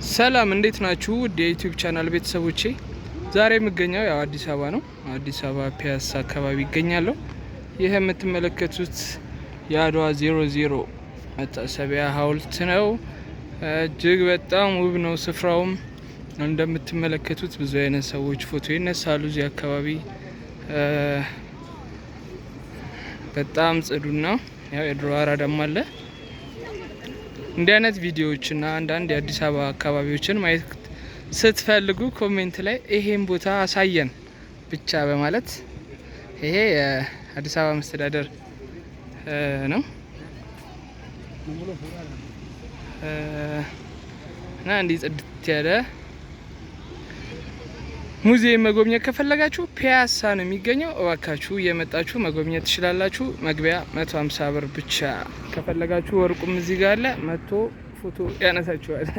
ሰላም እንዴት ናችሁ? ውድ የዩቲዩብ ቻናል ቤተሰቦቼ ዛሬ የምገኘው ያው አዲስ አበባ ነው። አዲስ አበባ ፒያሳ አካባቢ ይገኛለሁ። ይህ የምትመለከቱት የአድዋ 00 መታሰቢያ ሐውልት ነው። እጅግ በጣም ውብ ነው። ስፍራውም እንደምትመለከቱት ብዙ አይነት ሰዎች ፎቶ ይነሳሉ። እዚህ አካባቢ በጣም ጽዱና ያው የድሮ አራዳም አለ። እንዲህ አይነት ቪዲዮዎችና አንዳንድ የአዲስ አበባ አካባቢዎችን ማየት ስትፈልጉ ኮሜንት ላይ ይሄን ቦታ አሳየን ብቻ በማለት ይሄ የአዲስ አበባ መስተዳደር ነው እና እንዲህ ጽድት ያለ ሙዚየም መጎብኘት ከፈለጋችሁ ፒያሳ ነው የሚገኘው። እባካችሁ እየመጣችሁ መጎብኘት ትችላላችሁ። መግቢያ 150 ብር ብቻ። ከፈለጋችሁ ወርቁም እዚህ ጋር አለ፣ መጥቶ ፎቶ ያነሳችኋል።